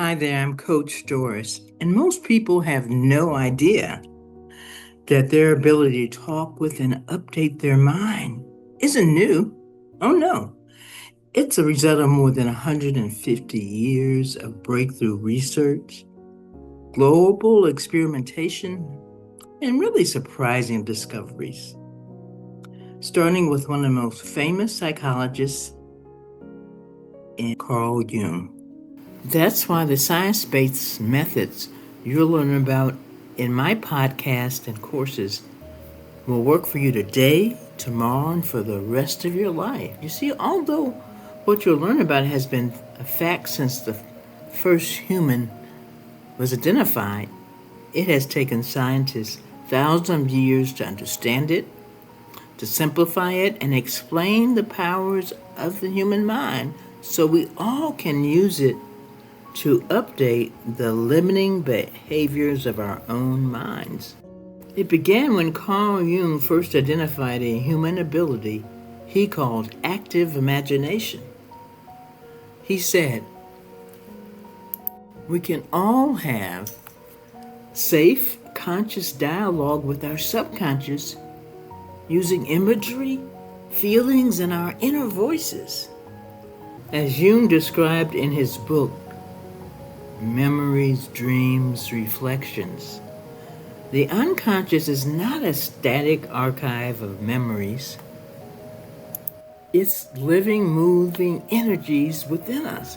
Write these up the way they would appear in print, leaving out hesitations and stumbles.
Hi there, I'm Coach Doris, and most people have no idea that their ability to talk with and update their mind isn't new. Oh no, it's a result of more than 150 years of breakthrough research, global experimentation, and really surprising discoveries. Starting with one of the most famous psychologists, Carl Jung. That's why the science-based methods you'll learn about in my podcast and courses will work for you today, tomorrow, and for the rest of your life. You see, although what you'll learn about has been a fact since the first human was identified, it has taken scientists thousands of years to understand it, to simplify it, and explain the powers of the human mind so we all can use it to update the limiting behaviors of our own minds. It began when Carl Jung first identified a human ability he called active imagination. He said, we can all have safe, conscious dialogue with our subconscious using imagery, feelings, and our inner voices. As Jung described in his book, Memories, Dreams, Reflections, the unconscious is not a static archive of memories. It's living, moving energies within us,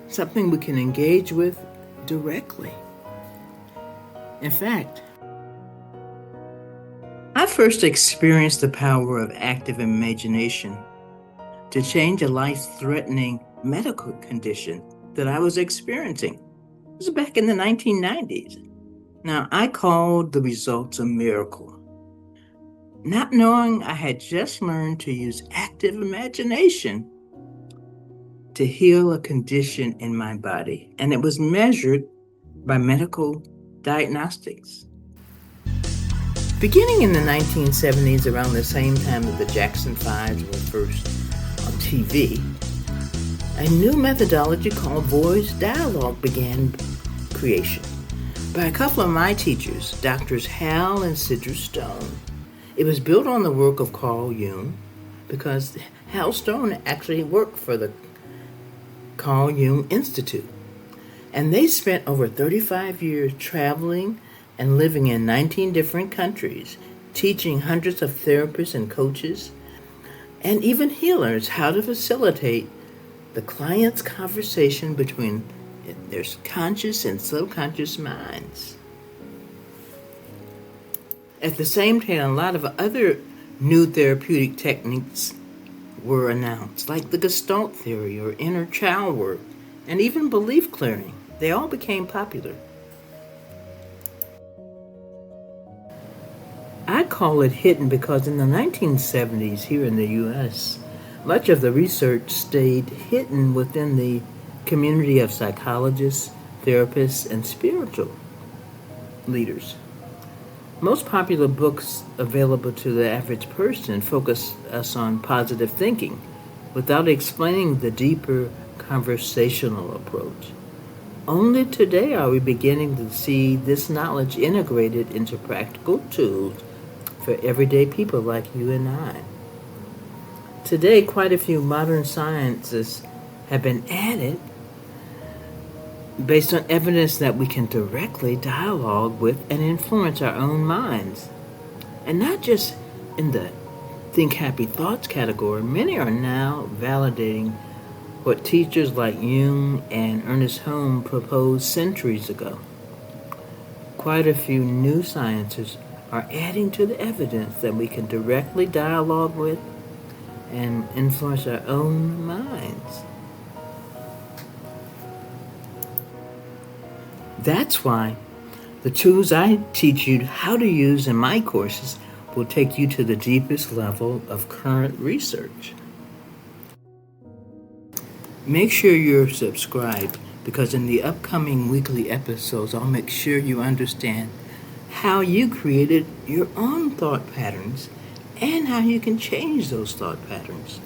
something we can engage with directly. In fact, I first experienced the power of active imagination to change a life-threatening medical condition that I was experiencing. It was back in the 1990s. Now, I called the results a miracle, not knowing I had just learned to use active imagination to heal a condition in my body, and it was measured by medical diagnostics. Beginning in the 1970s, around the same time that the Jackson 5s were first on TV, a new methodology called voice dialogue began creation by a couple of my teachers, Drs. Hal and Sidra Stone. It was built on the work of Carl Jung because Hal Stone actually worked for the Carl Jung Institute. And they spent over 35 years traveling and living in 19 different countries, teaching hundreds of therapists and coaches, and even healers how to facilitate the client's conversation between their conscious and subconscious minds. At the same time, a lot of other new therapeutic techniques were announced, like the Gestalt theory or inner child work, and even belief clearing. They all became popular. I call it hidden because in the 1970s here in the U.S., much of the research stayed hidden within the community of psychologists, therapists, and spiritual leaders. Most popular books available to the average person focus us on positive thinking without explaining the deeper conversational approach. Only today are we beginning to see this knowledge integrated into practical tools for everyday people like you and I. Today, quite a few modern sciences have been added based on evidence that we can directly dialogue with and influence our own minds. And not just in the think happy thoughts category, many are now validating what teachers like Jung and Ernest Holmes proposed centuries ago. Quite a few new sciences are adding to the evidence that we can directly dialogue with and influence our own minds. That's why the tools I teach you how to use in my courses will take you to the deepest level of current research. Make sure you're subscribed because in the upcoming weekly episodes, I'll make sure you understand how you created your own thought patterns and how you can change those thought patterns.